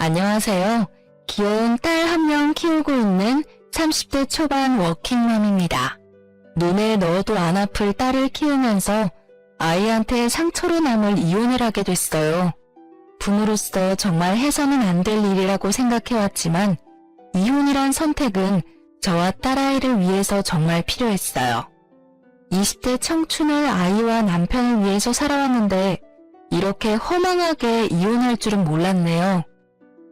안녕하세요. 귀여운 딸 한 명 키우고 있는 30대 초반 워킹맘입니다. 눈에 넣어도 안 아플 딸을 키우면서 아이한테 상처로 남을 이혼을 하게 됐어요. 부모로서 정말 해서는 안 될 일이라고 생각해왔지만 이혼이란 선택은 저와 딸아이를 위해서 정말 필요했어요. 20대 청춘을 아이와 남편을 위해서 살아왔는데 이렇게 허망하게 이혼할 줄은 몰랐네요.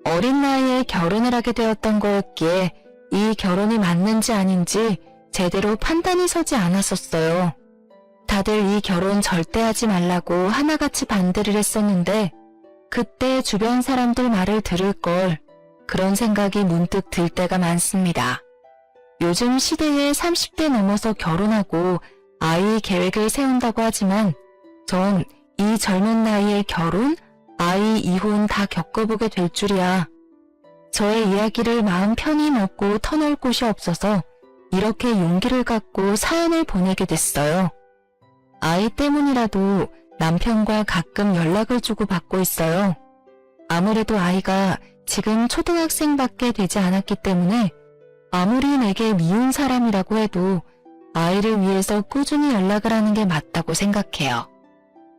어린 나이에 결혼을 하게 되었던 거였기에 이 결혼이 맞는지 아닌지 제대로 판단이 서지 않았었어요. 다들 이 결혼 절대 하지 말라고 하나같이 반대를 했었는데 그때 주변 사람들 말을 들을 걸 그런 생각이 문득 들 때가 많습니다. 요즘 시대에 30대 넘어서 결혼하고 아이 계획을 세운다고 하지만 전 이 젊은 나이에 결혼, 아이 이혼 다 겪어보게 될 줄이야. 저의 이야기를 마음 편히 먹고 터놓을 곳이 없어서 이렇게 용기를 갖고 사연을 보내게 됐어요. 아이 때문이라도 남편과 가끔 연락을 주고받고 있어요. 아무래도 아이가 지금 초등학생밖에 되지 않았기 때문에 아무리 내게 미운 사람이라고 해도 아이를 위해서 꾸준히 연락을 하는 게 맞다고 생각해요.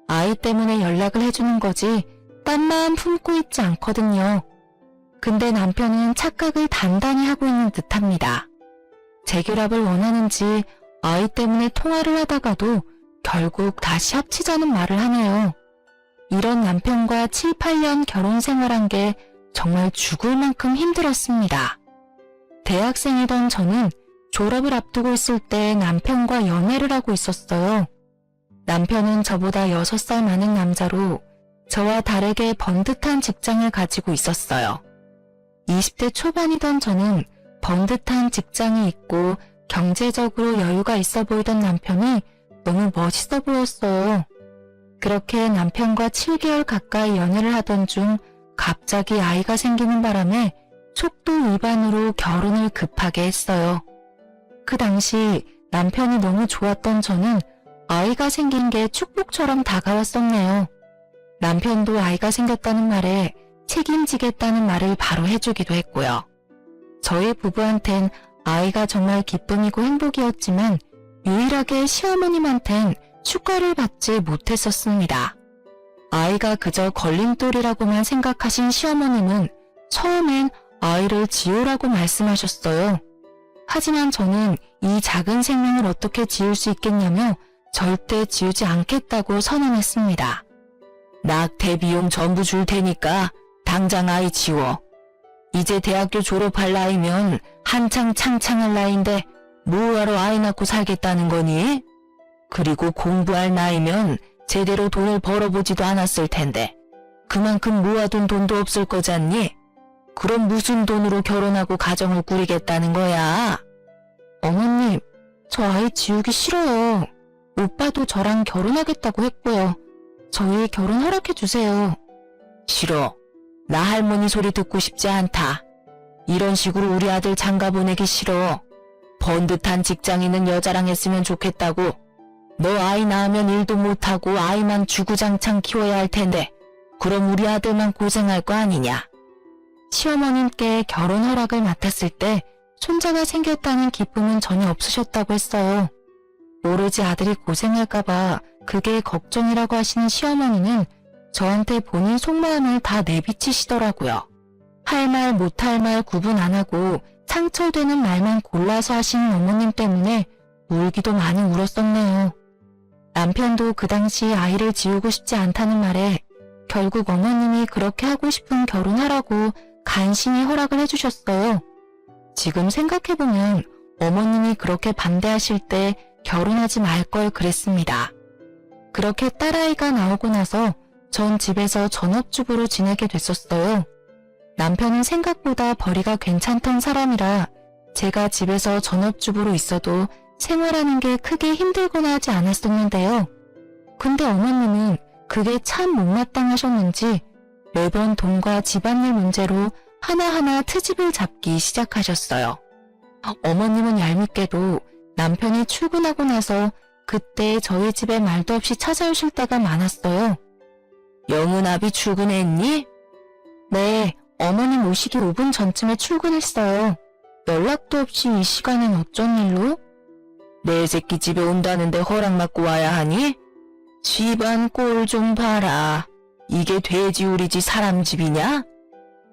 아이 때문에 연락을 해주는 거지 딴 마음 품고 있지 않거든요. 근데 남편은 착각을 단단히 하고 있는 듯합니다. 재결합을 원하는지 아이 때문에 통화를 하다가도 결국 다시 합치자는 말을 하네요. 이런 남편과 7, 8년 결혼 생활한 게 정말 죽을 만큼 힘들었습니다. 대학생이던 저는 졸업을 앞두고 있을 때 남편과 연애를 하고 있었어요. 남편은 저보다 6살 많은 남자로 저와 다르게 번듯한 직장을 가지고 있었어요. 20대 초반이던 저는 번듯한 직장이 있고 경제적으로 여유가 있어 보이던 남편이 너무 멋있어 보였어요. 그렇게 남편과 7개월 가까이 연애를 하던 중 갑자기 아이가 생기는 바람에 속도 위반으로 결혼을 급하게 했어요. 그 당시 남편이 너무 좋았던 저는 아이가 생긴 게 축복처럼 다가왔었네요. 남편도 아이가 생겼다는 말에 책임지겠다는 말을 바로 해주기도 했고요. 저희 부부한텐 아이가 정말 기쁨이고 행복이었지만 유일하게 시어머님한텐 축하를 받지 못했었습니다. 아이가 그저 걸림돌이라고만 생각하신 시어머님은 처음엔 아이를 지우라고 말씀하셨어요. 하지만 저는 이 작은 생명을 어떻게 지울 수 있겠냐며 절대 지우지 않겠다고 선언했습니다. 낙태 비용 전부 줄 테니까 당장 아이 지워. 이제 대학교 졸업할 나이면 한창 창창할 나이인데 뭐하러 아이 낳고 살겠다는 거니? 그리고 공부할 나이면 제대로 돈을 벌어보지도 않았을 텐데 그만큼 모아둔 돈도 없을 거잖니? 그럼 무슨 돈으로 결혼하고 가정을 꾸리겠다는 거야? 어머님, 저 아이 지우기 싫어요. 오빠도 저랑 결혼하겠다고 했고요. 저희 결혼 허락해주세요. 싫어. 나 할머니 소리 듣고 싶지 않다. 이런 식으로 우리 아들 장가 보내기 싫어. 번듯한 직장 있는 여자랑 했으면 좋겠다고. 너 아이 낳으면 일도 못하고 아이만 주구장창 키워야 할 텐데 그럼 우리 아들만 고생할 거 아니냐. 시어머님께 결혼 허락을 맡았을 때 손자가 생겼다는 기쁨은 전혀 없으셨다고 했어요. 오로지 아들이 고생할까봐 그게 걱정이라고 하시는 시어머니는 저한테 본인 속마음을 다 내비치시더라고요. 할 말 못할 말 구분 안 하고 상처되는 말만 골라서 하시는 어머님 때문에 울기도 많이 울었었네요. 남편도 그 당시 아이를 지우고 싶지 않다는 말에 결국 어머님이 그렇게 하고 싶은 결혼하라고 간신히 허락을 해주셨어요. 지금 생각해보면 어머님이 그렇게 반대하실 때 결혼하지 말 걸 그랬습니다. 그렇게 딸아이가 나오고 나서 전 집에서 전업주부로 지내게 됐었어요. 남편은 생각보다 벌이가 괜찮던 사람이라 제가 집에서 전업주부로 있어도 생활하는 게 크게 힘들거나 하지 않았었는데요. 근데 어머님은 그게 참 못마땅하셨는지 매번 돈과 집안일 문제로 하나하나 트집을 잡기 시작하셨어요. 어머님은 얄밉게도 남편이 출근하고 나서 그때 저희 집에 말도 없이 찾아오실 때가 많았어요. 영은아비 출근했니? 네, 어머님 오시기 5분 전쯤에 출근했어요. 연락도 없이 이 시간엔 어쩐 일로? 내 새끼 집에 온다는데 허락받고 와야 하니? 집안 꼴 좀 봐라. 이게 돼지 우리 집 사람 집이냐?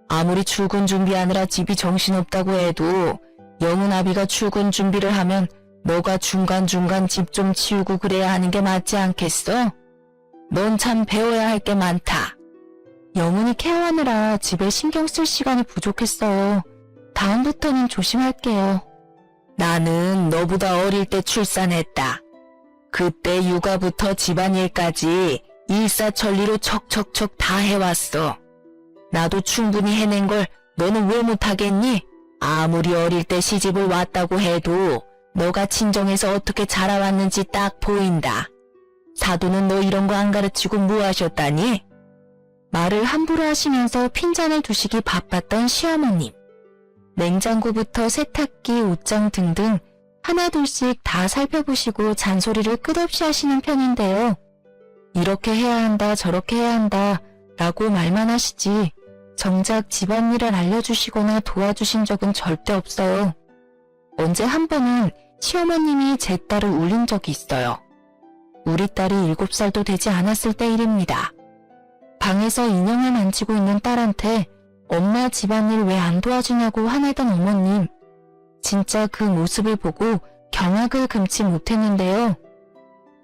아무리 출근 준비하느라 집이 정신없다고 해도 영은아비가 출근 준비를 하면 너가 중간중간 집 좀 치우고 그래야 하는 게 맞지 않겠어? 넌 참 배워야 할 게 많다. 영은이 케어하느라 집에 신경 쓸 시간이 부족했어요. 다음부터는 조심할게요. 나는 너보다 어릴 때 출산했다. 그때 육아부터 집안일까지 일사천리로 척척척 다 해왔어. 나도 충분히 해낸 걸 너는 왜 못하겠니? 아무리 어릴 때 시집을 왔다고 해도 너가 친정에서 어떻게 자라왔는지 딱 보인다. 사도는 너 이런 거 안 가르치고 뭐 하셨다니? 말을 함부로 하시면서 핀잔을 두시기 바빴던 시어머님. 냉장고부터 세탁기, 옷장 등등 하나둘씩 다 살펴보시고 잔소리를 끝없이 하시는 편인데요. 이렇게 해야 한다, 저렇게 해야 한다 라고 말만 하시지 정작 집안일을 알려주시거나 도와주신 적은 절대 없어요. 언제 한 번은 시어머님이 제 딸을 울린 적이 있어요. 우리 딸이 7살도 되지 않았을 때 일입니다. 방에서 인형을 만지고 있는 딸한테 엄마 집안일 왜 안 도와주냐고 화내던 어머님. 진짜 그 모습을 보고 경악을 금치 못했는데요.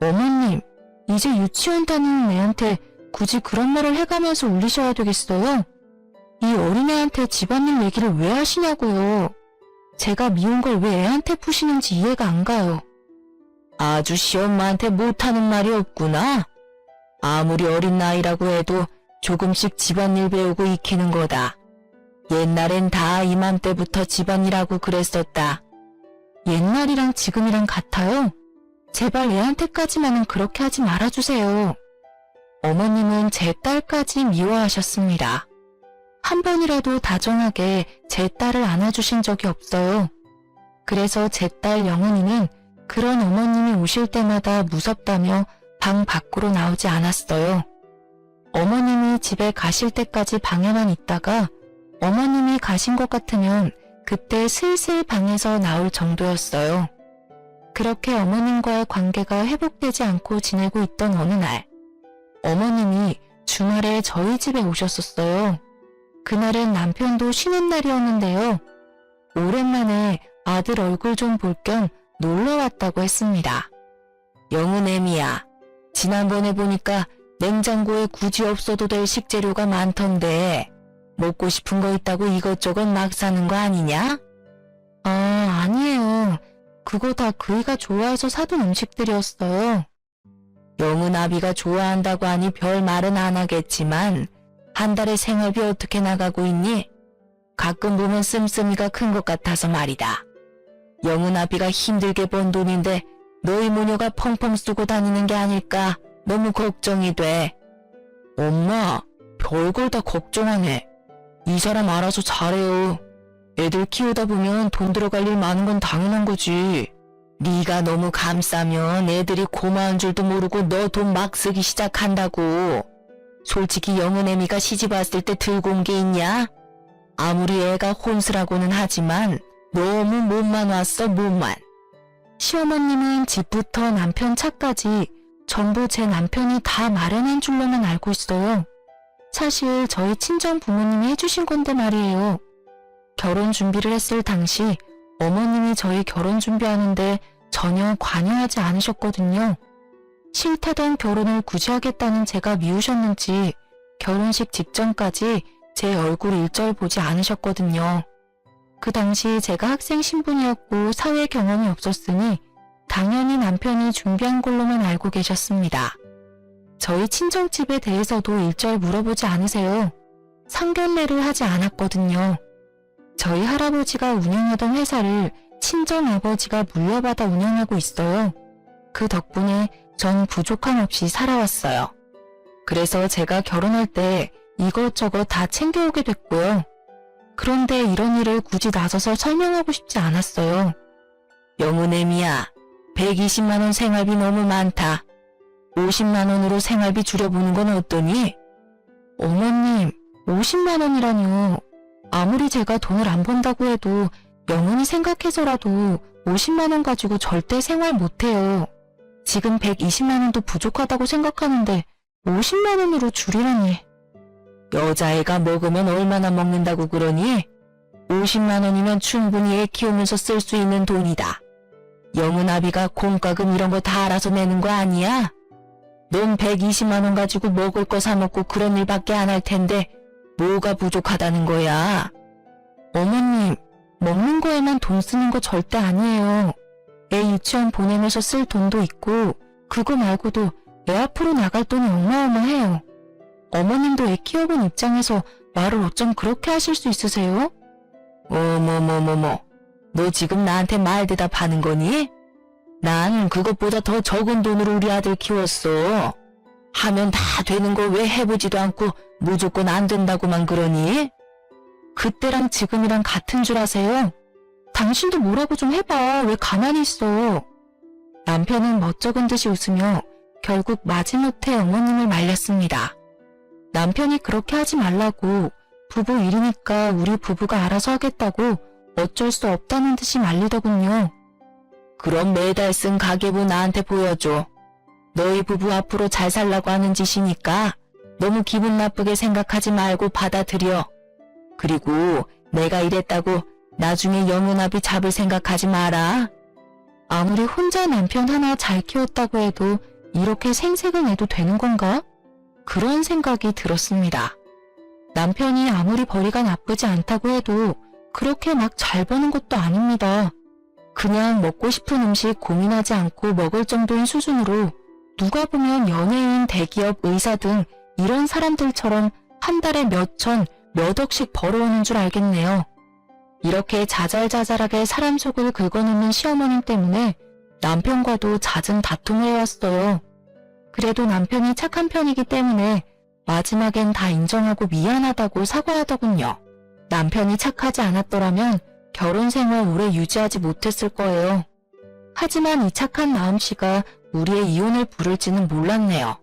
어머님, 이제 유치원 다니는 애한테 굳이 그런 말을 해가면서 울리셔야 되겠어요? 이 어린애한테 집안일 얘기를 왜 하시냐고요. 제가 미운 걸 왜 애한테 푸시는지 이해가 안 가요. 아주 시엄마한테 못하는 말이 없구나. 아무리 어린 나이라고 해도 조금씩 집안일 배우고 익히는 거다. 옛날엔 다 이맘때부터 집안일하고 그랬었다. 옛날이랑 지금이랑 같아요? 제발 애한테까지만은 그렇게 하지 말아주세요. 어머님은 제 딸까지 미워하셨습니다. 한 번이라도 다정하게 제 딸을 안아주신 적이 없어요. 그래서 제 딸 영은이는 그런 어머님이 오실 때마다 무섭다며 방 밖으로 나오지 않았어요. 어머님이 집에 가실 때까지 방에만 있다가 어머님이 가신 것 같으면 그때 슬슬 방에서 나올 정도였어요. 그렇게 어머님과의 관계가 회복되지 않고 지내고 있던 어느 날, 어머님이 주말에 저희 집에 오셨었어요. 그날은 남편도 쉬는 날이었는데요. 오랜만에 아들 얼굴 좀 볼 겸 놀러 왔다고 했습니다. 영은애미야, 지난번에 보니까 냉장고에 굳이 없어도 될 식재료가 많던데 먹고 싶은 거 있다고 이것저것 막 사는 거 아니냐? 아니에요. 그거 다 그이가 좋아해서 사둔 음식들이었어요. 영은아비가 좋아한다고 하니 별 말은 안 하겠지만 한 달에 생활비 어떻게 나가고 있니? 가끔 보면 씀씀이가 큰 것 같아서 말이다. 영은아비가 힘들게 번 돈인데 너희 모녀가 펑펑 쓰고 다니는 게 아닐까 너무 걱정이 돼. 엄마, 별걸 다 걱정하네. 이 사람 알아서 잘해요. 애들 키우다 보면 돈 들어갈 일 많은 건 당연한 거지. 네가 너무 감싸면 애들이 고마운 줄도 모르고 너 돈 막 쓰기 시작한다고. 솔직히 영은애미가 시집 왔을 때 들고 온 게 있냐? 아무리 애가 혼수라고는 하지만 너무 몸만 왔어, 몸만. 시어머님은 집부터 남편 차까지 전부 제 남편이 다 마련한 줄로만 알고 있어요. 사실 저희 친정 부모님이 해주신 건데 말이에요. 결혼 준비를 했을 당시 어머님이 저희 결혼 준비하는데 전혀 관여하지 않으셨거든요. 싫다던 결혼을 굳이 하겠다는 제가 미우셨는지 결혼식 직전까지 제 얼굴 일절 보지 않으셨거든요. 그 당시 제가 학생 신분이었고 사회 경험이 없었으니 당연히 남편이 준비한 걸로만 알고 계셨습니다. 저희 친정집에 대해서도 일절 물어보지 않으세요. 상견례를 하지 않았거든요. 저희 할아버지가 운영하던 회사를 친정아버지가 물려받아 운영하고 있어요. 그 덕분에 전 부족함 없이 살아왔어요. 그래서 제가 결혼할 때 이것저것 다 챙겨오게 됐고요. 그런데 이런 일을 굳이 나서서 설명하고 싶지 않았어요. 영은애미야, 120만 원 생활비 너무 많다. 50만 원으로 생활비 줄여보는 건 어떠니? 어머님, 50만 원이라뇨. 아무리 제가 돈을 안 번다고 해도 영훈이 생각해서라도 50만 원 가지고 절대 생활 못해요. 지금 120만 원도 부족하다고 생각하는데 50만 원으로 줄이라니. 여자애가 먹으면 얼마나 먹는다고 그러니? 50만 원이면 충분히 애 키우면서 쓸 수 있는 돈이다. 영훈아비가 공과금 이런 거 다 알아서 내는 거 아니야? 넌 120만 원 가지고 먹을 거 사 먹고 그런 일밖에 안 할 텐데 뭐가 부족하다는 거야? 어머님, 먹는 거에만 돈 쓰는 거 절대 아니에요. 애 유치원 보내면서 쓸 돈도 있고 그거 말고도 애 앞으로 나갈 돈이 어마어마해요. 어머님도 애 키워본 입장에서 말을 어쩜 그렇게 하실 수 있으세요? 어머머머머, 너 지금 나한테 말 대답하는 거니? 난 그것보다 더 적은 돈으로 우리 아들 키웠어. 하면 다 되는 거 왜 해보지도 않고 무조건 안 된다고만 그러니? 그때랑 지금이랑 같은 줄 아세요? 당신도 뭐라고 좀 해봐. 왜 가만히 있어? 남편은 멋쩍은 듯이 웃으며 결국 마지못해 어머님을 말렸습니다. 남편이 그렇게 하지 말라고, 부부 일이니까 우리 부부가 알아서 하겠다고 어쩔 수 없다는 듯이 말리더군요. 그럼 매달 쓴 가계부 나한테 보여줘. 너희 부부 앞으로 잘 살라고 하는 짓이니까 너무 기분 나쁘게 생각하지 말고 받아들여. 그리고 내가 이랬다고 나중에 영훈아비 잡을 생각하지 마라. 아무리 혼자 남편 하나 잘 키웠다고 해도 이렇게 생색을 내도 되는 건가? 그런 생각이 들었습니다. 남편이 아무리 벌이가 나쁘지 않다고 해도 그렇게 막 잘 버는 것도 아닙니다. 그냥 먹고 싶은 음식 고민하지 않고 먹을 정도인 수준으로 누가 보면 연예인, 대기업, 의사 등 이런 사람들처럼 한 달에 몇 천, 몇 억씩 벌어오는 줄 알겠네요. 이렇게 자잘자잘하게 사람 속을 긁어놓는 시어머님 때문에 남편과도 잦은 다툼을 해왔어요. 그래도 남편이 착한 편이기 때문에 마지막엔 다 인정하고 미안하다고 사과하더군요. 남편이 착하지 않았더라면 결혼 생활 오래 유지하지 못했을 거예요. 하지만 이 착한 마음씨가 우리의 이혼을 부를지는 몰랐네요.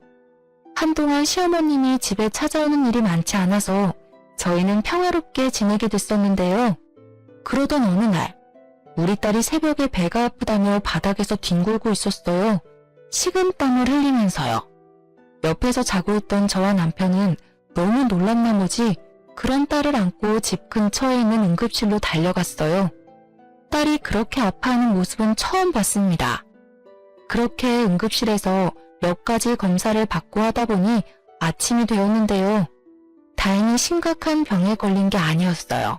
한동안 시어머님이 집에 찾아오는 일이 많지 않아서 저희는 평화롭게 지내게 됐었는데요. 그러던 어느 날 우리 딸이 새벽에 배가 아프다며 바닥에서 뒹굴고 있었어요. 식은땀을 흘리면서요. 옆에서 자고 있던 저와 남편은 너무 놀란 나머지 그런 딸을 안고 집 근처에 있는 응급실로 달려갔어요. 딸이 그렇게 아파하는 모습은 처음 봤습니다. 그렇게 응급실에서 몇 가지 검사를 받고 하다 보니 아침이 되었는데요. 다행히 심각한 병에 걸린 게 아니었어요.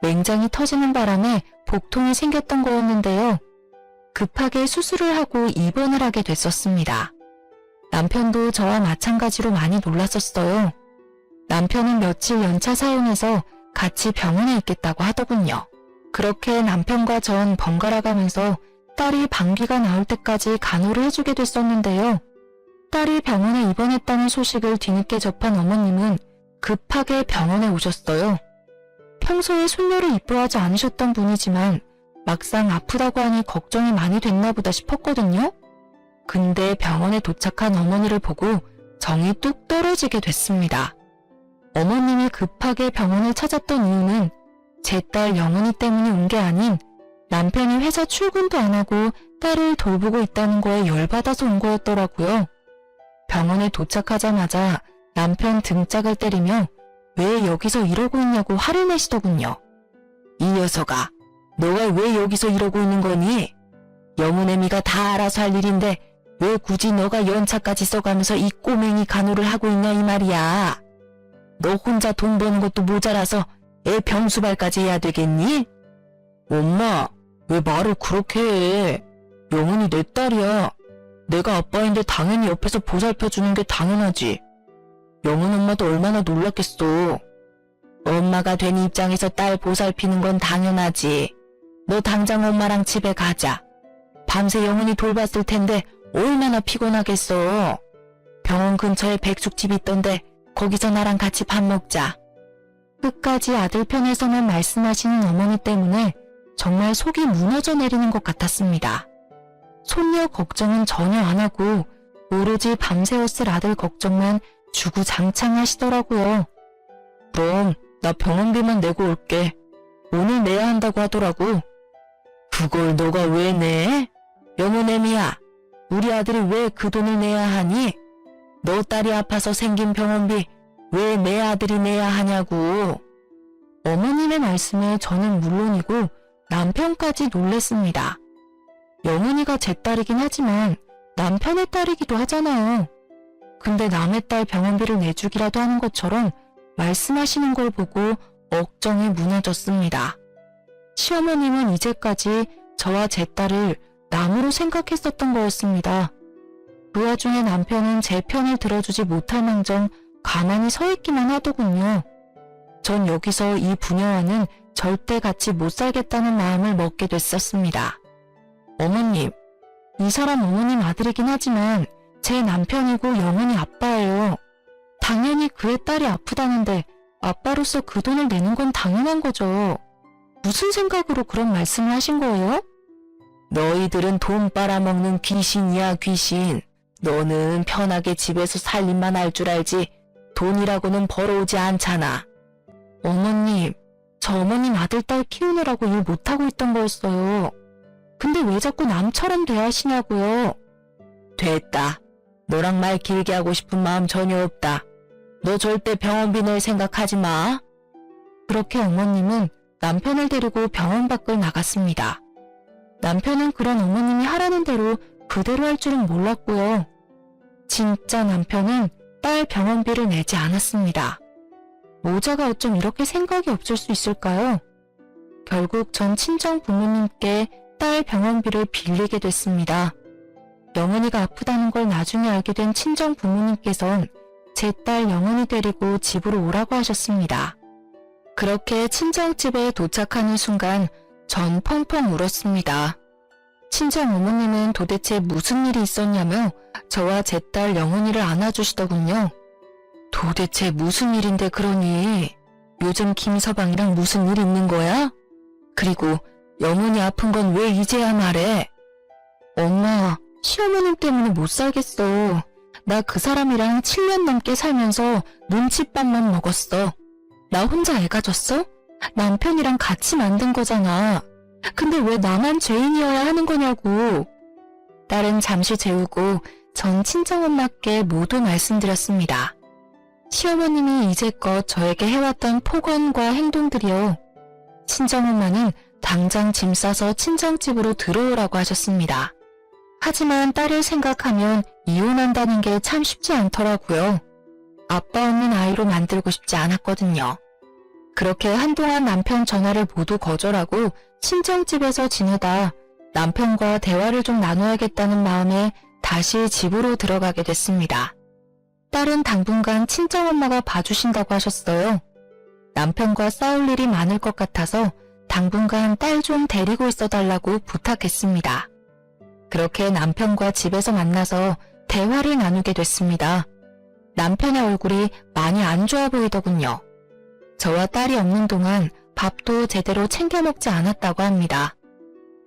맹장이 터지는 바람에 복통이 생겼던 거였는데요. 급하게 수술을 하고 입원을 하게 됐었습니다. 남편도 저와 마찬가지로 많이 놀랐었어요. 남편은 며칠 연차 사용해서 같이 병원에 있겠다고 하더군요. 그렇게 남편과 전 번갈아 가면서 딸이 방귀가 나올 때까지 간호를 해주게 됐었는데요. 딸이 병원에 입원했다는 소식을 뒤늦게 접한 어머님은 급하게 병원에 오셨어요. 평소에 손녀를 이뻐하지 않으셨던 분이지만 막상 아프다고 하니 걱정이 많이 됐나 보다 싶었거든요. 근데 병원에 도착한 어머니를 보고 정이 뚝 떨어지게 됐습니다. 어머님이 급하게 병원을 찾았던 이유는 제 딸 영은이 때문에 온 게 아닌 남편이 회사 출근도 안 하고 딸을 돌보고 있다는 거에 열받아서 온 거였더라고요. 병원에 도착하자마자 남편 등짝을 때리며 왜 여기서 이러고 있냐고 화를 내시더군요. 이 녀석아, 너가 왜 여기서 이러고 있는 거니? 영은애미가 다 알아서 할 일인데 왜 굳이 너가 연차까지 써가면서 이 꼬맹이 간호를 하고 있냐 이 말이야. 너 혼자 돈 버는 것도 모자라서 애 병수발까지 해야 되겠니? 엄마, 왜 말을 그렇게 해? 영은이 내 딸이야. 내가 아빠인데 당연히 옆에서 보살펴주는 게 당연하지. 영은 엄마도 얼마나 놀랐겠어. 엄마가 된 입장에서 딸 보살피는 건 당연하지. 너 당장 엄마랑 집에 가자. 밤새 영은이 돌봤을 텐데 얼마나 피곤하겠어. 병원 근처에 백숙집 있던데 거기서 나랑 같이 밥 먹자. 끝까지 아들 편에서만 말씀하시는 어머니 때문에 정말 속이 무너져 내리는 것 같았습니다. 손녀 걱정은 전혀 안 하고 오로지 밤새웠을 아들 걱정만 주구장창 하시더라고요. 그럼 나 병원비만 내고 올게. 오늘 내야 한다고 하더라고. 그걸 너가 왜 내? 여모네미야, 우리 아들이 왜 그 돈을 내야 하니? 너 딸이 아파서 생긴 병원비 왜 내 아들이 내야 하냐고. 어머님의 말씀에 저는 물론이고 남편까지 놀랬습니다. 영은이가 제 딸이긴 하지만 남편의 딸이기도 하잖아요. 근데 남의 딸 병원비를 내주기라도 하는 것처럼 말씀하시는 걸 보고 억정이 무너졌습니다. 시어머님은 이제까지 저와 제 딸을 남으로 생각했었던 거였습니다. 그 와중에 남편은 제 편을 들어주지 못할 망정 가만히 서 있기만 하더군요. 전 여기서 이 부녀와는 절대 같이 못 살겠다는 마음을 먹게 됐었습니다. 어머님, 이 사람 어머님 아들이긴 하지만 제 남편이고 영은이 아빠예요. 당연히 그의 딸이 아프다는데 아빠로서 그 돈을 내는 건 당연한 거죠. 무슨 생각으로 그런 말씀을 하신 거예요? 너희들은 돈 빨아먹는 귀신이야, 귀신. 너는 편하게 집에서 살림만 할 줄 알지 돈이라고는 벌어오지 않잖아. 어머님, 저 어머님 아들 딸 키우느라고 일 못하고 있던 거였어요. 근데 왜 자꾸 남처럼 대하시냐고요. 됐다. 너랑 말 길게 하고 싶은 마음 전혀 없다. 너 절대 병원비 낼 생각하지 마. 그렇게 어머님은 남편을 데리고 병원 밖을 나갔습니다. 남편은 그런 어머님이 하라는 대로 그대로 할 줄은 몰랐고요. 진짜 남편은 딸 병원비를 내지 않았습니다. 모자가 어쩜 이렇게 생각이 없을 수 있을까요? 결국 전 친정 부모님께 딸 병원비를 빌리게 됐습니다. 영은이가 아프다는 걸 나중에 알게 된 친정 부모님께선 제 딸 영은이 데리고 집으로 오라고 하셨습니다. 그렇게 친정집에 도착하는 순간 전 펑펑 울었습니다. 친정 어머님은 도대체 무슨 일이 있었냐며 저와 제 딸 영은이를 안아주시더군요. 도대체 무슨 일인데 그러니? 요즘 김서방이랑 무슨 일 있는 거야? 그리고 영은이 아픈 건 왜 이제야 말해? 엄마, 시어머님 때문에 못 살겠어. 나 그 사람이랑 7년 넘게 살면서 눈칫밥만 먹었어. 나 혼자 애가 졌어? 남편이랑 같이 만든 거잖아. 근데 왜 나만 죄인이어야 하는 거냐고. 딸은 잠시 재우고 전 친정엄마께 모두 말씀드렸습니다. 시어머님이 이제껏 저에게 해왔던 폭언과 행동들이요. 친정엄마는 당장 짐 싸서 친정집으로 들어오라고 하셨습니다. 하지만 딸을 생각하면 이혼한다는 게 참 쉽지 않더라고요. 아빠 없는 아이로 만들고 싶지 않았거든요. 그렇게 한동안 남편 전화를 모두 거절하고 친정집에서 지내다 남편과 대화를 좀 나눠야겠다는 마음에 다시 집으로 들어가게 됐습니다. 딸은 당분간 친정엄마가 봐주신다고 하셨어요. 남편과 싸울 일이 많을 것 같아서 당분간 딸 좀 데리고 있어달라고 부탁했습니다. 그렇게 남편과 집에서 만나서 대화를 나누게 됐습니다. 남편의 얼굴이 많이 안 좋아 보이더군요. 저와 딸이 없는 동안 밥도 제대로 챙겨 먹지 않았다고 합니다.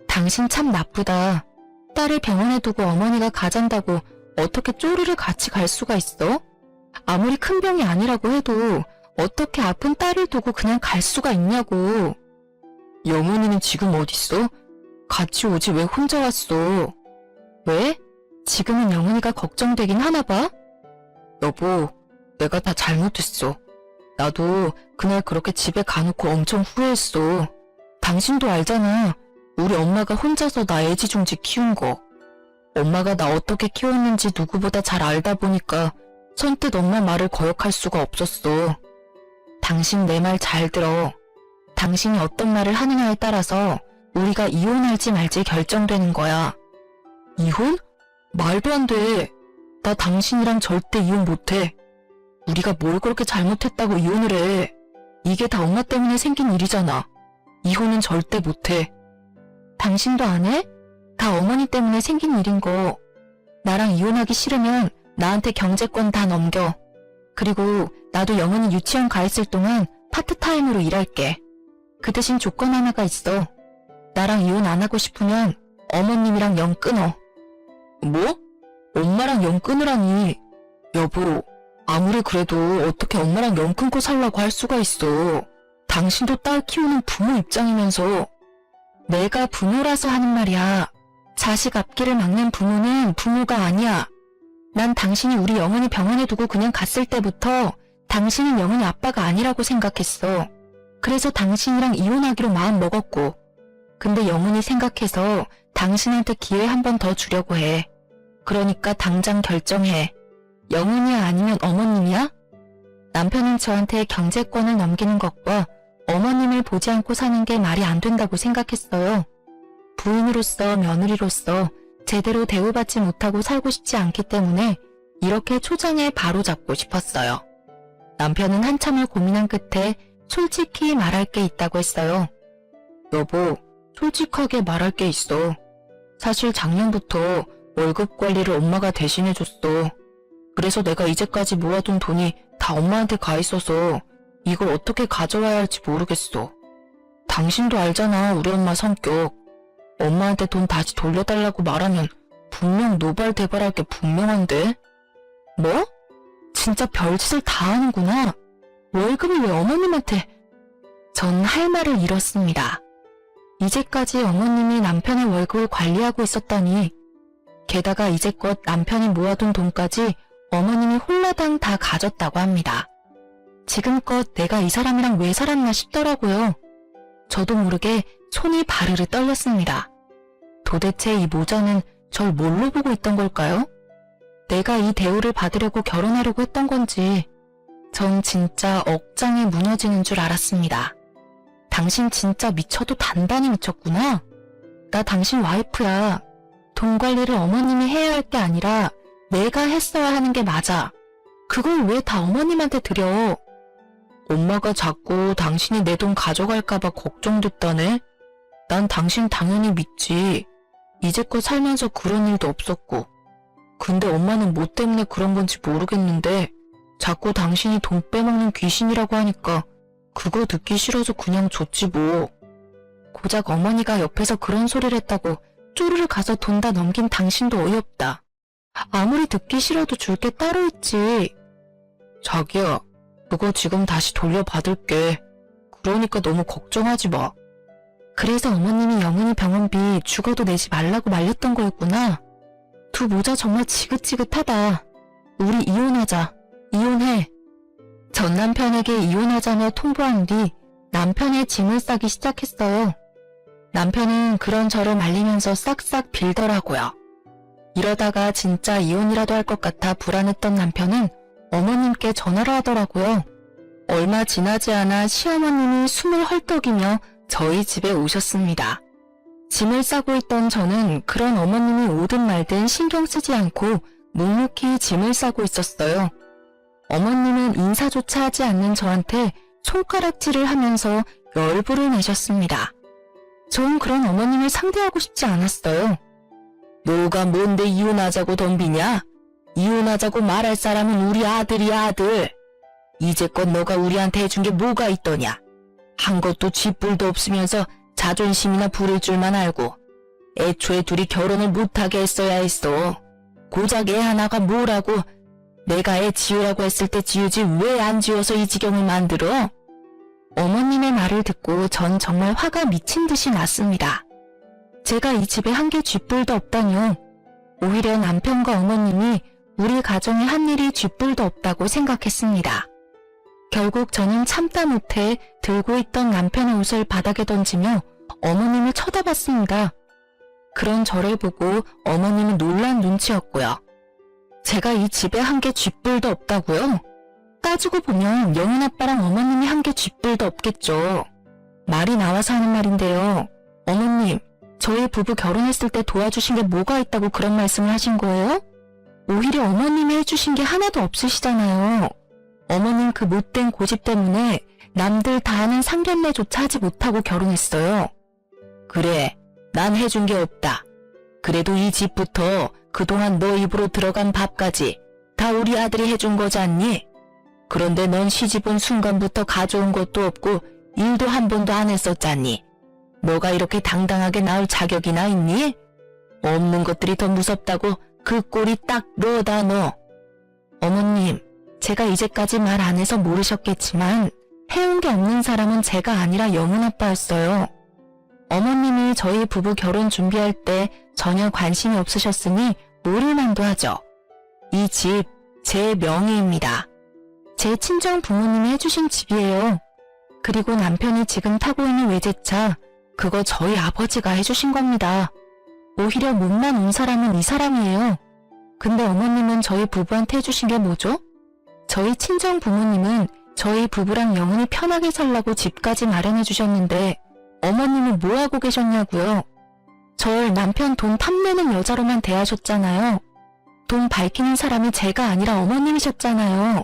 당신 참 나쁘다. 딸을 병원에 두고 어머니가 가잔다고 어떻게 쪼르르 같이 갈 수가 있어? 아무리 큰 병이 아니라고 해도 어떻게 아픈 딸을 두고 그냥 갈 수가 있냐고. 영은이는 지금 어딨어? 같이 오지 왜 혼자 왔어? 왜? 지금은 영은이가 걱정되긴 하나 봐? 여보, 내가 다 잘못했어. 나도 그날 그렇게 집에 가놓고 엄청 후회했어. 당신도 알잖아. 우리 엄마가 혼자서 나 애지중지 키운 거. 엄마가 나 어떻게 키웠는지 누구보다 잘 알다 보니까 선뜻 엄마 말을 거역할 수가 없었어. 당신 내 말 잘 들어. 당신이 어떤 말을 하느냐에 따라서 우리가 이혼할지 말지 결정되는 거야. 이혼? 말도 안 돼. 나 당신이랑 절대 이혼 못해. 우리가 뭘 그렇게 잘못했다고 이혼을 해. 이게 다 엄마 때문에 생긴 일이잖아. 이혼은 절대 못해. 당신도 안 해? 다 어머니 때문에 생긴 일인 거. 나랑 이혼하기 싫으면 나한테 경제권 다 넘겨. 그리고 나도 영은이 유치원 가 있을 동안 파트타임으로 일할게. 그 대신 조건 하나가 있어. 나랑 이혼 안 하고 싶으면 어머님이랑 영 끊어. 뭐? 엄마랑 영 끊으라니. 여보, 아무리 그래도 어떻게 엄마랑 연 끊고 살라고 할 수가 있어. 당신도 딸 키우는 부모 입장이면서. 내가 부모라서 하는 말이야. 자식 앞길을 막는 부모는 부모가 아니야. 난 당신이 우리 영은이 병원에 두고 그냥 갔을 때부터 당신은 영은이 아빠가 아니라고 생각했어. 그래서 당신이랑 이혼하기로 마음 먹었고. 근데 영은이 생각해서 당신한테 기회 한 번 더 주려고 해. 그러니까 당장 결정해. 영은이야 아니면 어머님이야? 남편은 저한테 경제권을 넘기는 것과 어머님을 보지 않고 사는 게 말이 안 된다고 생각했어요. 부인으로서 며느리로서 제대로 대우받지 못하고 살고 싶지 않기 때문에 이렇게 초장에 바로잡고 싶었어요. 남편은 한참을 고민한 끝에 솔직히 말할 게 있다고 했어요. 여보, 솔직하게 말할 게 있어. 사실 작년부터 월급 관리를 엄마가 대신해줬어. 그래서 내가 이제까지 모아둔 돈이 다 엄마한테 가 있어서 이걸 어떻게 가져와야 할지 모르겠어. 당신도 알잖아, 우리 엄마 성격. 엄마한테 돈 다시 돌려달라고 말하면 분명 노발대발할 게 분명한데? 뭐? 진짜 별짓을 다 하는구나. 월급을 왜 어머님한테... 전 할 말을 잃었습니다. 이제까지 어머님이 남편의 월급을 관리하고 있었다니. 게다가 이제껏 남편이 모아둔 돈까지 어머님이 홀라당 다 가졌다고 합니다. 지금껏 내가 이 사람이랑 왜 살았나 싶더라고요. 저도 모르게 손이 바르르 떨렸습니다. 도대체 이 모자는 절 뭘로 보고 있던 걸까요? 내가 이 대우를 받으려고 결혼하려고 했던 건지 전 진짜 억장이 무너지는 줄 알았습니다. 당신 진짜 미쳐도 단단히 미쳤구나. 나 당신 와이프야. 돈 관리를 어머님이 해야 할 게 아니라 내가 했어야 하는 게 맞아. 그걸 왜 다 어머님한테 드려? 엄마가 자꾸 당신이 내 돈 가져갈까봐 걱정됐다네? 난 당신 당연히 믿지. 이제껏 살면서 그런 일도 없었고. 근데 엄마는 뭐 때문에 그런 건지 모르겠는데 자꾸 당신이 돈 빼먹는 귀신이라고 하니까 그거 듣기 싫어서 그냥 줬지 뭐. 고작 어머니가 옆에서 그런 소리를 했다고 쪼르르 가서 돈 다 넘긴 당신도 어이없다. 아무리 듣기 싫어도 줄 게 따로 있지. 자기야, 그거 지금 다시 돌려받을게. 그러니까 너무 걱정하지 마. 그래서 어머님이 영은이 병원비 죽어도 내지 말라고 말렸던 거였구나. 두 모자 정말 지긋지긋하다. 우리 이혼하자. 이혼해. 전 남편에게 이혼하자며 통보한 뒤 남편의 짐을 싸기 시작했어요. 남편은 그런 저를 말리면서 싹싹 빌더라고요. 이러다가 진짜 이혼이라도 할 것 같아 불안했던 남편은 어머님께 전화를 하더라고요. 얼마 지나지 않아 시어머님이 숨을 헐떡이며 저희 집에 오셨습니다. 짐을 싸고 있던 저는 그런 어머님이 오든 말든 신경 쓰지 않고 묵묵히 짐을 싸고 있었어요. 어머님은 인사조차 하지 않는 저한테 손가락질을 하면서 열불을 내셨습니다. 전 그런 어머님을 상대하고 싶지 않았어요. 너가 뭔데 이혼하자고 덤비냐? 이혼하자고 말할 사람은 우리 아들이야, 아들. 이제껏 너가 우리한테 해준 게 뭐가 있더냐? 한 것도 쥐뿔도 없으면서 자존심이나 부릴 줄만 알고 애초에 둘이 결혼을 못하게 했어야 했어. 고작 애 하나가 뭐라고. 내가 애 지우라고 했을 때 지우지 왜 안 지워서 이 지경을 만들어? 어머님의 말을 듣고 전 정말 화가 미친 듯이 났습니다. 제가 이 집에 한 개 쥐뿔도 없다뇨. 오히려 남편과 어머님이 우리 가정에 한 일이 쥐뿔도 없다고 생각했습니다. 결국 저는 참다 못해 들고 있던 남편의 옷을 바닥에 던지며 어머님을 쳐다봤습니다. 그런 저를 보고 어머님은 놀란 눈치였고요. 제가 이 집에 한 개 쥐뿔도 없다고요? 따지고 보면 영은 아빠랑 어머님이 한 개 쥐뿔도 없겠죠. 말이 나와서 하는 말인데요. 어머님, 저희 부부 결혼했을 때 도와주신 게 뭐가 있다고 그런 말씀을 하신 거예요? 오히려 어머님이 해주신 게 하나도 없으시잖아요. 어머님 그 못된 고집 때문에 남들 다 하는 상견례조차 하지 못하고 결혼했어요. 그래, 난 해준 게 없다. 그래도 이 집부터 그동안 너 입으로 들어간 밥까지 다 우리 아들이 해준 거지 않니? 그런데 넌 시집 온 순간부터 가져온 것도 없고 일도 한 번도 안 했었잖니. 너가 이렇게 당당하게 나올 자격이나 있니? 없는 것들이 더 무섭다고 그 꼴이 딱 너다 너. 어머님, 제가 이제까지 말 안 해서 모르셨겠지만 해온 게 없는 사람은 제가 아니라 영훈 아빠였어요. 어머님이 저희 부부 결혼 준비할 때 전혀 관심이 없으셨으니 모를만도 하죠. 이 집 제 명의입니다. 제 친정 부모님이 해주신 집이에요. 그리고 남편이 지금 타고 있는 외제차, 그거 저희 아버지가 해주신 겁니다. 오히려 몸만 온 사람은 이 사람이에요. 근데 어머님은 저희 부부한테 해주신 게 뭐죠? 저희 친정 부모님은 저희 부부랑 영훈이 편하게 살라고 집까지 마련해 주셨는데 어머님은 뭐 하고 계셨냐고요? 절 남편 돈 탐내는 여자로만 대하셨잖아요. 돈 밝히는 사람이 제가 아니라 어머님이셨잖아요.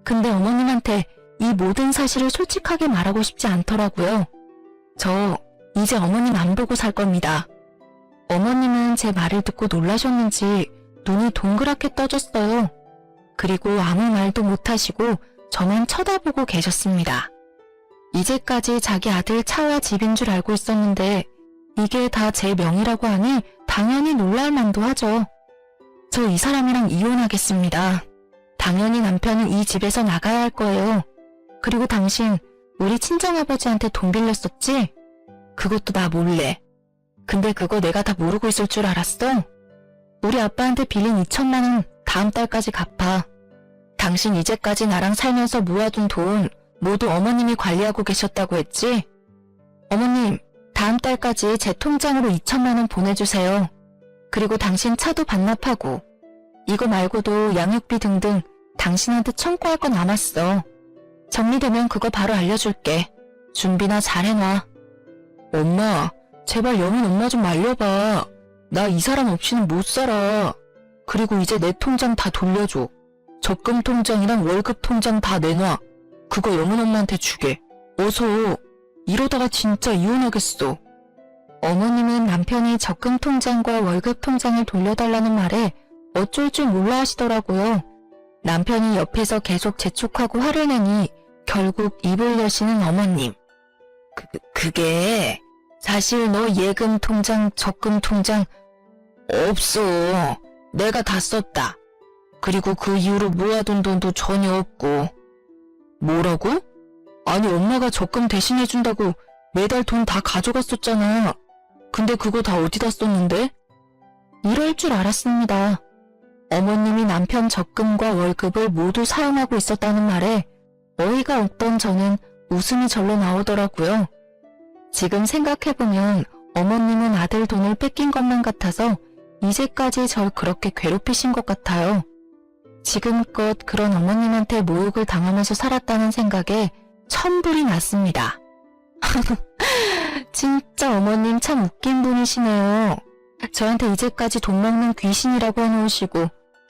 근데 어머님한테 이 모든 사실을 솔직하게 말하고 싶지 않더라고요. 저 이제 어머님 안 보고 살 겁니다. 어머님은 제 말을 듣고 놀라셨는지 눈이 동그랗게 떠졌어요. 그리고 아무 말도 못하시고 저만 쳐다보고 계셨습니다. 이제까지 자기 아들 차와 집인 줄 알고 있었는데 이게 다 제 명의라고 하니 당연히 놀랄만도 하죠. 저 이 사람이랑 이혼하겠습니다. 당연히 남편은 이 집에서 나가야 할 거예요. 그리고 당신 우리 친정아버지한테 돈 빌렸었지? 그것도 나 몰래. 근데 그거 내가 다 모르고 있을 줄 알았어? 우리 아빠한테 빌린 2천만 원 다음 달까지 갚아. 당신 이제까지 나랑 살면서 모아둔 돈 모두 어머님이 관리하고 계셨다고 했지? 어머님, 다음 달까지 제 통장으로 2천만 원 보내주세요. 그리고 당신 차도 반납하고 이거 말고도 양육비 등등 당신한테 청구할 거 남았어. 정리되면 그거 바로 알려줄게. 준비나 잘 해놔. 엄마, 제발 영훈 엄마 좀 말려봐. 나 이 사람 없이는 못 살아. 그리고 이제 내 통장 다 돌려줘. 적금 통장이랑 월급 통장 다 내놔. 그거 영훈 엄마한테 주게. 어서. 이러다가 진짜 이혼하겠어. 어머님은 남편이 적금 통장과 월급 통장을 돌려달라는 말에 어쩔 줄 몰라 하시더라고요. 남편이 옆에서 계속 재촉하고 화를 내니 결국 입을 여시는 어머님. 그게 사실 너 예금 통장, 적금 통장 없어. 내가 다 썼다. 그리고 그 이후로 모아둔 돈도 전혀 없고. 뭐라고? 아니 엄마가 적금 대신해준다고 매달 돈 다 가져갔었잖아. 근데 그거 다 어디다 썼는데? 이럴 줄 알았습니다. 어머님이 남편 적금과 월급을 모두 사용하고 있었다는 말에 어이가 없던 저는 웃음이 절로 나오더라고요. 지금 생각해보면 어머님은 아들 돈을 뺏긴 것만 같아서 이제까지 절 그렇게 괴롭히신 것 같아요. 지금껏 그런 어머님한테 모욕을 당하면서 살았다는 생각에 천불이 났습니다. 진짜 어머님 참 웃긴 분이시네요. 저한테 이제까지 돈 먹는 귀신이라고 해놓으시고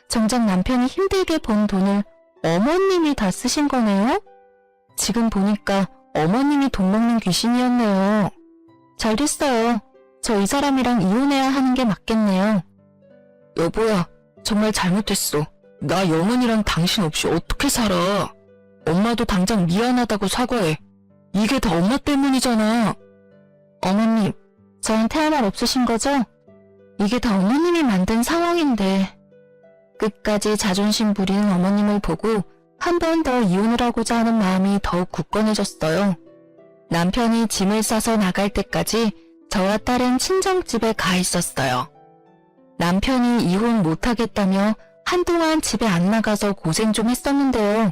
정작 남편이 힘들게 번 돈을 어머님이 다 쓰신 거네요? 지금 보니까 어머님이 돈 먹는 귀신이었네요. 잘 됐어요. 저 이 사람이랑 이혼해야 하는 게 맞겠네요. 여보야, 정말 잘못했어. 나 영훈이랑 당신 없이 어떻게 살아? 엄마도 당장 미안하다고 사과해. 이게 다 엄마 때문이잖아. 어머님, 저한테 할 말 없으신 거죠? 이게 다 어머님이 만든 상황인데. 끝까지 자존심 부리는 어머님을 보고 한 번 더 이혼을 하고자 하는 마음이 더욱 굳건해졌어요. 남편이 짐을 싸서 나갈 때까지 저와 딸은 친정집에 가 있었어요. 남편이 이혼 못하겠다며 한동안 집에 안 나가서 고생 좀 했었는데요.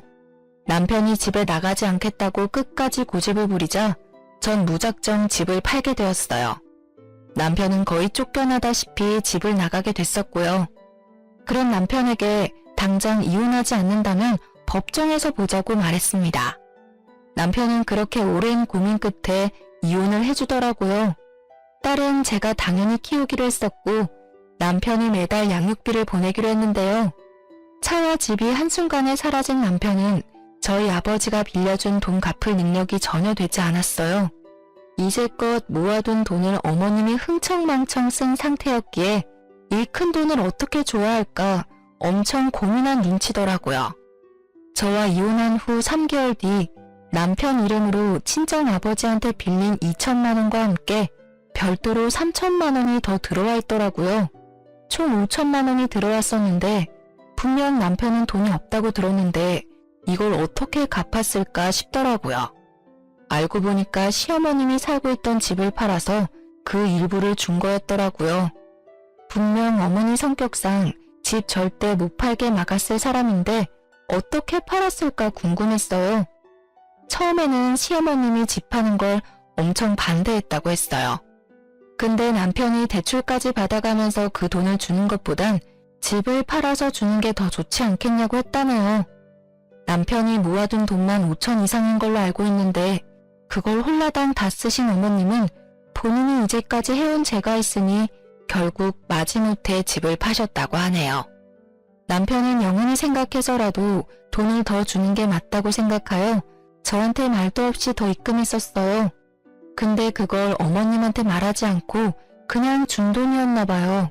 남편이 집에 나가지 않겠다고 끝까지 고집을 부리자 전 무작정 집을 팔게 되었어요. 남편은 거의 쫓겨나다시피 집을 나가게 됐었고요. 그런 남편에게 당장 이혼하지 않는다면 법정에서 보자고 말했습니다. 남편은 그렇게 오랜 고민 끝에 이혼을 해주더라고요. 딸은 제가 당연히 키우기로 했었고 남편이 매달 양육비를 보내기로 했는데요. 차와 집이 한순간에 사라진 남편은 저희 아버지가 빌려준 돈 갚을 능력이 전혀 되지 않았어요. 이제껏 모아둔 돈을 어머님이 흥청망청 쓴 상태였기에 이 큰 돈을 어떻게 줘야 할까 엄청 고민한 눈치더라고요. 저와 이혼한 후 3개월 뒤 남편 이름으로 친정아버지한테 빌린 2천만 원과 함께 별도로 3천만 원이 더 들어와 있더라고요. 총 5천만 원이 들어왔었는데 분명 남편은 돈이 없다고 들었는데 이걸 어떻게 갚았을까 싶더라고요. 알고 보니까 시어머님이 살고 있던 집을 팔아서 그 일부를 준 거였더라고요. 분명 어머니 성격상 집 절대 못 팔게 막았을 사람인데 어떻게 팔았을까 궁금했어요. 처음에는 시어머님이 집 파는 걸 엄청 반대했다고 했어요. 근데 남편이 대출까지 받아가면서 그 돈을 주는 것보단 집을 팔아서 주는 게 더 좋지 않겠냐고 했다네요. 남편이 모아둔 돈만 5천 이상인 걸로 알고 있는데 그걸 홀라당 다 쓰신 어머님은 본인이 이제까지 해온 죄가 있으니 결국 마지못해 집을 파셨다고 하네요. 남편은 영은이 생각해서라도 돈을 더 주는 게 맞다고 생각하여 저한테 말도 없이 더 입금했었어요. 근데 그걸 어머님한테 말하지 않고 그냥 준 돈이었나 봐요.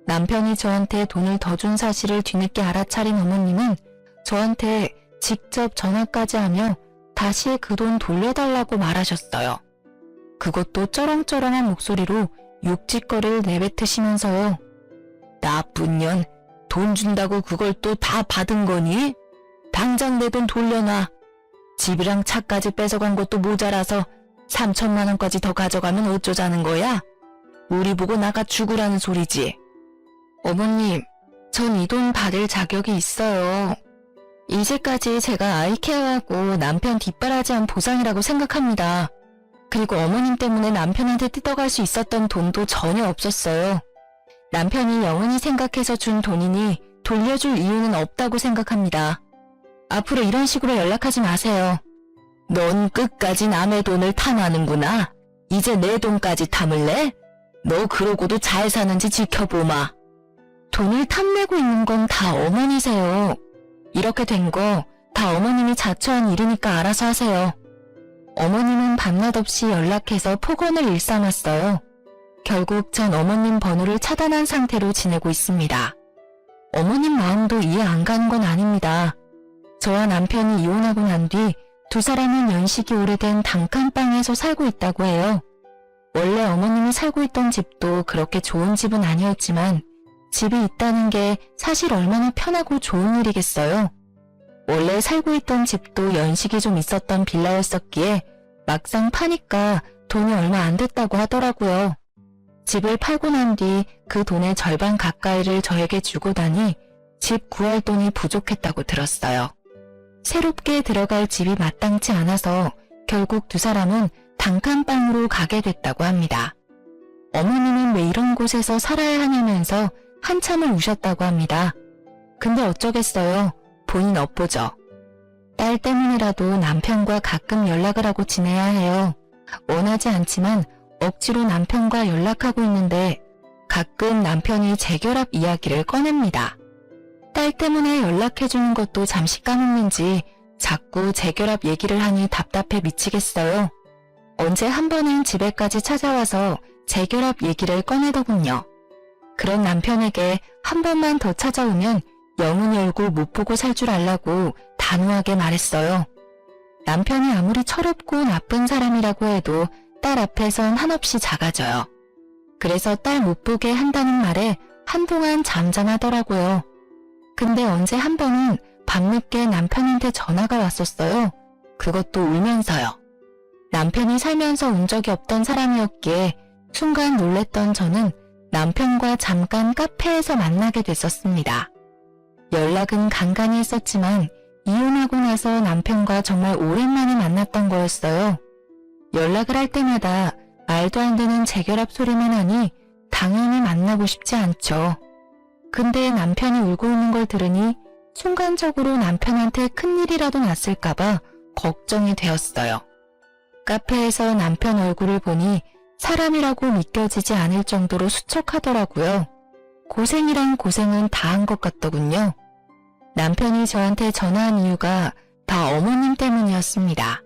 남편이 저한테 돈을 더 준 사실을 뒤늦게 알아차린 어머님은 저한테 직접 전화까지 하며 다시 그 돈 돌려달라고 말하셨어요. 그것도 쩌렁쩌렁한 목소리로 욕짓거리를 내뱉으시면서요. 나쁜 년, 돈 준다고 그걸 또 다 받은 거니? 당장 내 돈 돌려놔. 집이랑 차까지 뺏어간 것도 모자라서 3천만 원까지 더 가져가면 어쩌자는 거야? 우리 보고 나가 죽으라는 소리지. 어머님, 전 이 돈 받을 자격이 있어요. 이제까지 제가 아이 케어하고 남편 뒷바라지한 보상이라고 생각합니다. 그리고 어머님 때문에 남편한테 뜯어갈 수 있었던 돈도 전혀 없었어요. 남편이 영은이 생각해서 준 돈이니 돌려줄 이유는 없다고 생각합니다. 앞으로 이런 식으로 연락하지 마세요. 넌 끝까지 남의 돈을 탐하는구나. 이제 내 돈까지 탐을래? 너 그러고도 잘 사는지 지켜보마. 돈을 탐내고 있는 건 다 어머니세요. 이렇게 된 거 다 어머님이 자초한 일이니까 알아서 하세요. 어머님은 밤낮 없이 연락해서 폭언을 일삼았어요. 결국 전 어머님 번호를 차단한 상태로 지내고 있습니다. 어머님 마음도 이해 안 가는 건 아닙니다. 저와 남편이 이혼하고 난 뒤 두 사람은 연식이 오래된 단칸방에서 살고 있다고 해요. 원래 어머님이 살고 있던 집도 그렇게 좋은 집은 아니었지만 집이 있다는 게 사실 얼마나 편하고 좋은 일이겠어요. 원래 살고 있던 집도 연식이 좀 있었던 빌라였었기에 막상 파니까 돈이 얼마 안 됐다고 하더라고요. 집을 팔고 난 뒤 그 돈의 절반 가까이를 저에게 주고 다니 집 구할 돈이 부족했다고 들었어요. 새롭게 들어갈 집이 마땅치 않아서 결국 두 사람은 단칸방으로 가게 됐다고 합니다. 어머님은 왜 이런 곳에서 살아야 하냐면서 한참을 우셨다고 합니다. 근데 어쩌겠어요. 본인 업보죠. 딸 때문이라도 남편과 가끔 연락을 하고 지내야 해요. 원하지 않지만 억지로 남편과 연락하고 있는데 가끔 남편이 재결합 이야기를 꺼냅니다. 딸 때문에 연락해주는 것도 잠시 까먹는지 자꾸 재결합 얘기를 하니 답답해 미치겠어요. 언제 한 번은 집에까지 찾아와서 재결합 얘기를 꺼내더군요. 그런 남편에게 한 번만 더 찾아오면 영은이 얼굴 못 보고 살 줄 알라고 단호하게 말했어요. 남편이 아무리 철없고 나쁜 사람이라고 해도 딸 앞에선 한없이 작아져요. 그래서 딸 못 보게 한다는 말에 한동안 잠잠하더라고요. 근데 언제 한 번은 밤늦게 남편한테 전화가 왔었어요. 그것도 울면서요. 남편이 살면서 운 적이 없던 사람이었기에 순간 놀랬던 저는 남편과 잠깐 카페에서 만나게 됐었습니다. 연락은 간간히 했었지만 이혼하고 나서 남편과 정말 오랜만에 만났던 거였어요. 연락을 할 때마다 말도 안 되는 재결합 소리만 하니 당연히 만나고 싶지 않죠. 근데 남편이 울고 있는 걸 들으니 순간적으로 남편한테 큰일이라도 났을까봐 걱정이 되었어요. 카페에서 남편 얼굴을 보니 사람이라고 믿겨지지 않을 정도로 수척하더라고요. 고생이란 고생은 다 한 것 같더군요. 남편이 저한테 전화한 이유가 다 어머님 때문이었습니다.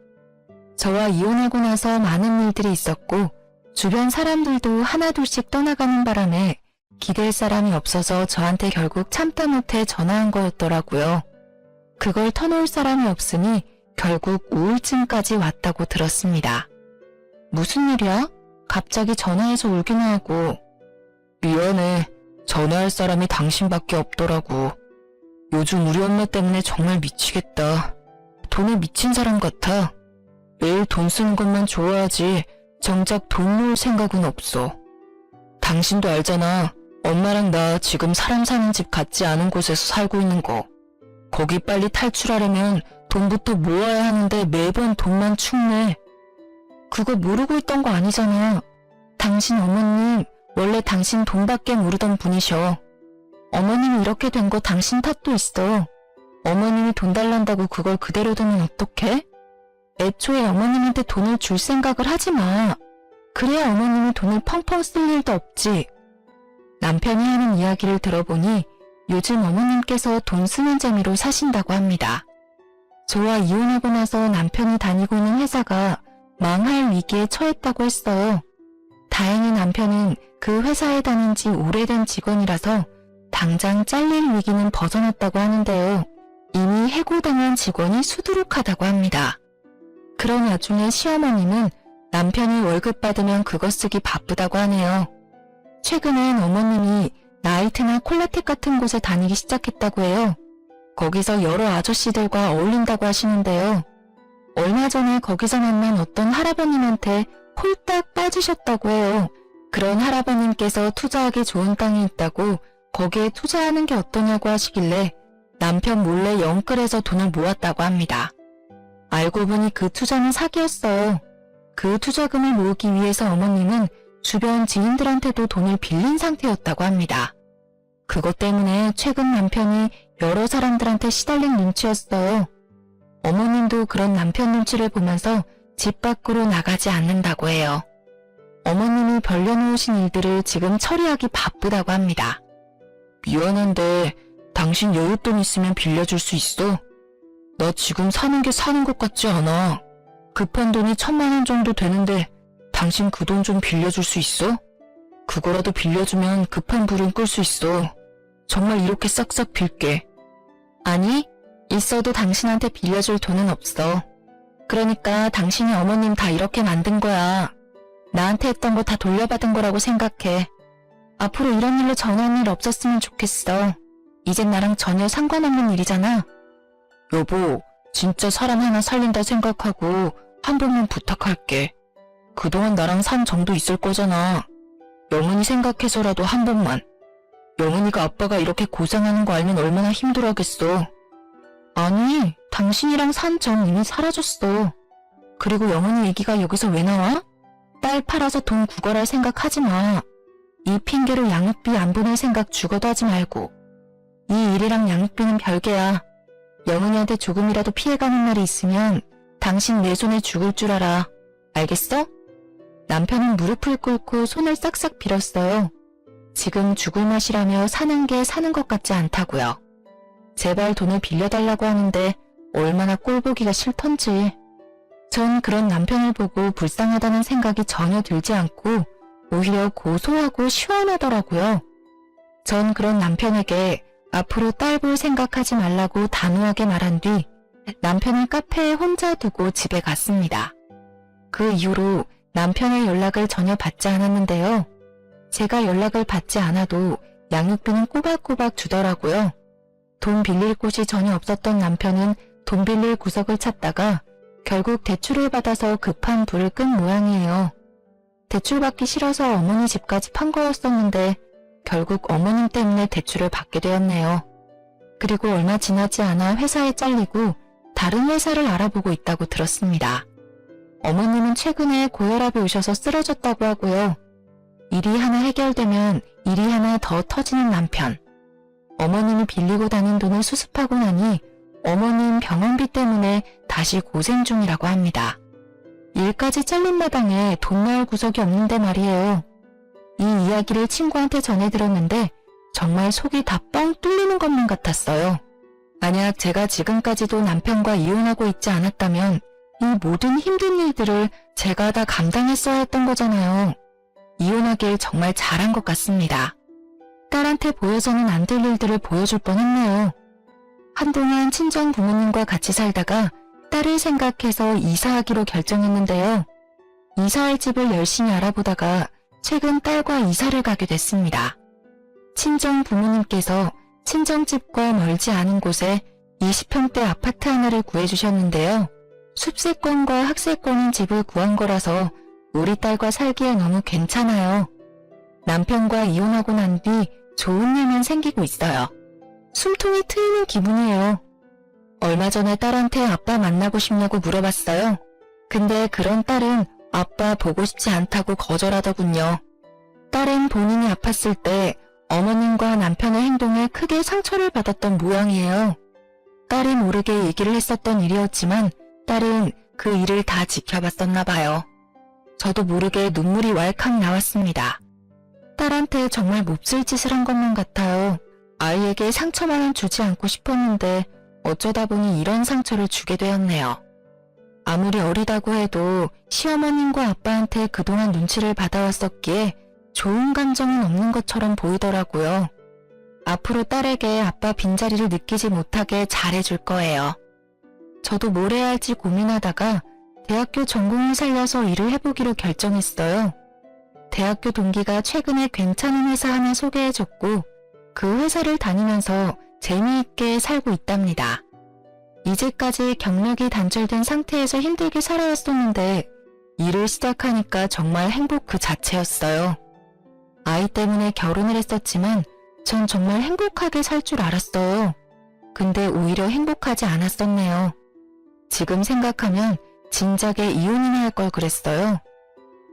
저와 이혼하고 나서 많은 일들이 있었고 주변 사람들도 하나둘씩 떠나가는 바람에 기댈 사람이 없어서 저한테 결국 참다 못해 전화한 거였더라고요. 그걸 터놓을 사람이 없으니 결국 우울증까지 왔다고 들었습니다. 무슨 일이야? 갑자기 전화해서 울기나 하고. 미안해. 전화할 사람이 당신밖에 없더라고. 요즘 우리 엄마 때문에 정말 미치겠다. 돈에 미친 사람 같아. 매일 돈 쓰는 것만 좋아하지 정작 돈 모을 생각은 없어. 당신도 알잖아. 엄마랑 나 지금 사람 사는 집 같지 않은 곳에서 살고 있는 거. 거기 빨리 탈출하려면 돈부터 모아야 하는데 매번 돈만 축내. 그거 모르고 있던 거 아니잖아. 당신 어머님 원래 당신 돈밖에 모르던 분이셔. 어머님이 이렇게 된 거 당신 탓도 있어. 어머님이 돈 달란다고 그걸 그대로 두면 어떡해? 애초에 어머님한테 돈을 줄 생각을 하지 마. 그래야 어머님이 돈을 펑펑 쓸 일도 없지. 남편이 하는 이야기를 들어보니 요즘 어머님께서 돈 쓰는 재미로 사신다고 합니다. 저와 이혼하고 나서 남편이 다니고 있는 회사가 망할 위기에 처했다고 했어요. 다행히 남편은 그 회사에 다닌 지 오래된 직원이라서 당장 잘릴 위기는 벗어났다고 하는데요. 이미 해고당한 직원이 수두룩하다고 합니다. 그런 와중에 시어머님은 남편이 월급 받으면 그거 쓰기 바쁘다고 하네요. 최근엔 어머님이 나이트나 콜라텍 같은 곳에 다니기 시작했다고 해요. 거기서 여러 아저씨들과 어울린다고 하시는데요. 얼마 전에 거기서 만난 어떤 할아버님한테 홀딱 빠지셨다고 해요. 그런 할아버님께서 투자하기 좋은 땅이 있다고 거기에 투자하는 게 어떠냐고 하시길래 남편 몰래 영끌해서 돈을 모았다고 합니다. 알고 보니 그 투자는 사기였어요. 그 투자금을 모으기 위해서 어머님은 주변 지인들한테도 돈을 빌린 상태였다고 합니다. 그것 때문에 최근 남편이 여러 사람들한테 시달린 눈치였어요. 어머님도 그런 남편 눈치를 보면서 집 밖으로 나가지 않는다고 해요. 어머님이 벌려놓으신 일들을 지금 처리하기 바쁘다고 합니다. 미안한데 당신 여윳돈 있으면 빌려줄 수 있어? 나 지금 사는 게 사는 것 같지 않아. 급한 돈이 1,000만 원 정도 되는데 당신 그 돈 좀 빌려줄 수 있어? 그거라도 빌려주면 급한 불은 끌 수 있어. 정말 이렇게 싹싹 빌게. 아니, 있어도 당신한테 빌려줄 돈은 없어. 그러니까 당신이 어머님 다 이렇게 만든 거야. 나한테 했던 거 다 돌려받은 거라고 생각해. 앞으로 이런 일로 전화한 일 없었으면 좋겠어. 이젠 나랑 전혀 상관없는 일이잖아. 여보, 진짜 사람 하나 살린다 생각하고 한 번만 부탁할게. 그동안 나랑 산 정도 있을 거잖아. 영은이 생각해서라도 한 번만. 영은이가 아빠가 이렇게 고생하는 거 알면 얼마나 힘들어하겠어. 아니, 당신이랑 산 정 이미 사라졌어. 그리고 영은이 얘기가 여기서 왜 나와? 딸 팔아서 돈 구걸할 생각 하지 마. 이 핑계로 양육비 안 보낼 생각 죽어도 하지 말고. 이 일이랑 양육비는 별개야. 영은이한테 조금이라도 피해가는 날이 있으면 당신 내 손에 죽을 줄 알아. 알겠어? 남편은 무릎을 꿇고 손을 싹싹 빌었어요. 지금 죽을 맛이라며 사는 게 사는 것 같지 않다고요. 제발 돈을 빌려달라고 하는데 얼마나 꼴보기가 싫던지. 전 그런 남편을 보고 불쌍하다는 생각이 전혀 들지 않고 오히려 고소하고 시원하더라고요. 전 그런 남편에게 앞으로 딸 볼 생각하지 말라고 단호하게 말한 뒤 남편을 카페에 혼자 두고 집에 갔습니다. 그 이후로 남편의 연락을 전혀 받지 않았는데요. 제가 연락을 받지 않아도 양육비는 꼬박꼬박 주더라고요. 돈 빌릴 곳이 전혀 없었던 남편은 돈 빌릴 구석을 찾다가 결국 대출을 받아서 급한 불을 끈 모양이에요. 대출받기 싫어서 어머니 집까지 판 거였었는데 결국 어머님 때문에 대출을 받게 되었네요. 그리고 얼마 지나지 않아 회사에 잘리고 다른 회사를 알아보고 있다고 들었습니다. 어머님은 최근에 고혈압이 오셔서 쓰러졌다고 하고요. 일이 하나 해결되면 일이 하나 더 터지는 남편. 어머님이 빌리고 다닌 돈을 수습하고 나니 어머님 병원비 때문에 다시 고생 중이라고 합니다. 일까지 잘린 마당에 돈 나올 구석이 없는데 말이에요. 이 이야기를 친구한테 전해 들었는데 정말 속이 다 뻥 뚫리는 것만 같았어요. 만약 제가 지금까지도 남편과 이혼하고 있지 않았다면 이 모든 힘든 일들을 제가 다 감당했어야 했던 거잖아요. 이혼하길 정말 잘한 것 같습니다. 딸한테 보여서는 안 될 일들을 보여줄 뻔했네요. 한동안 친정 부모님과 같이 살다가 딸을 생각해서 이사하기로 결정했는데요. 이사할 집을 열심히 알아보다가 최근 딸과 이사를 가게 됐습니다. 친정 부모님께서 친정집과 멀지 않은 곳에 20평대 아파트 하나를 구해주셨는데요. 숲세권과 학세권인 집을 구한 거라서 우리 딸과 살기에 너무 괜찮아요. 남편과 이혼하고 난 뒤 좋은 일만 생기고 있어요. 숨통이 트이는 기분이에요. 얼마 전에 딸한테 아빠 만나고 싶냐고 물어봤어요. 근데 그런 딸은 아빠 보고 싶지 않다고 거절하더군요. 딸은 본인이 아팠을 때 어머님과 남편의 행동에 크게 상처를 받았던 모양이에요. 딸이 모르게 얘기를 했었던 일이었지만 딸은 그 일을 다 지켜봤었나 봐요. 저도 모르게 눈물이 왈칵 나왔습니다. 딸한테 정말 몹쓸 짓을 한 것만 같아요. 아이에게 상처만은 주지 않고 싶었는데 어쩌다 보니 이런 상처를 주게 되었네요. 아무리 어리다고 해도 시어머님과 아빠한테 그동안 눈치를 받아왔었기에 좋은 감정은 없는 것처럼 보이더라고요. 앞으로 딸에게 아빠 빈자리를 느끼지 못하게 잘해줄 거예요. 저도 뭘 해야 할지 고민하다가 대학교 전공을 살려서 일을 해보기로 결정했어요. 대학교 동기가 최근에 괜찮은 회사 하나 소개해줬고 그 회사를 다니면서 재미있게 살고 있답니다. 이제까지 경력이 단절된 상태에서 힘들게 살아왔었는데 일을 시작하니까 정말 행복 그 자체였어요. 아이 때문에 결혼을 했었지만 전 정말 행복하게 살 줄 알았어요. 근데 오히려 행복하지 않았었네요. 지금 생각하면 진작에 이혼이나 할 걸 그랬어요.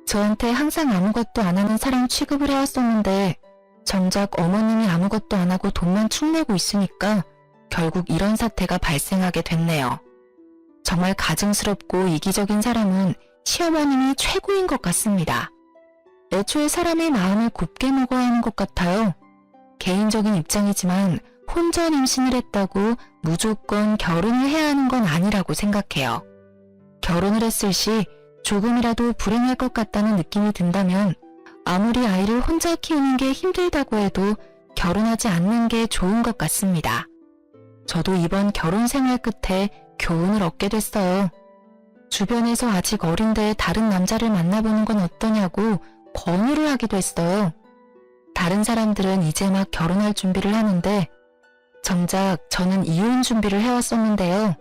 저한테 항상 아무것도 안 하는 사람 취급을 해왔었는데 정작 어머님이 아무것도 안 하고 돈만 축내고 있으니까 결국 이런 사태가 발생하게 됐네요. 정말 가증스럽고 이기적인 사람은 시어머님이 최고인 것 같습니다. 애초에 사람의 마음을 곱게 먹어야 하는 것 같아요. 개인적인 입장이지만 혼전 임신을 했다고 무조건 결혼을 해야 하는 건 아니라고 생각해요. 결혼을 했을 시 조금이라도 불행할 것 같다는 느낌이 든다면 아무리 아이를 혼자 키우는 게 힘들다고 해도 결혼하지 않는 게 좋은 것 같습니다. 저도 이번 결혼 생활 끝에 교훈을 얻게 됐어요. 주변에서 아직 어린데 다른 남자를 만나보는 건 어떠냐고 권유를 하기도 했어요. 다른 사람들은 이제 막 결혼할 준비를 하는데 정작 저는 이혼 준비를 해왔었는데요.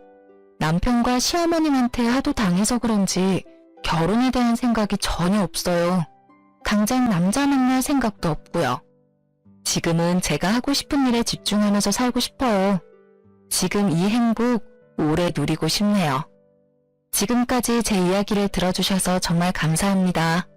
남편과 시어머님한테 하도 당해서 그런지 결혼에 대한 생각이 전혀 없어요. 당장 남자 만날 생각도 없고요. 지금은 제가 하고 싶은 일에 집중하면서 살고 싶어요. 지금 이 행복 오래 누리고 싶네요. 지금까지 제 이야기를 들어주셔서 정말 감사합니다.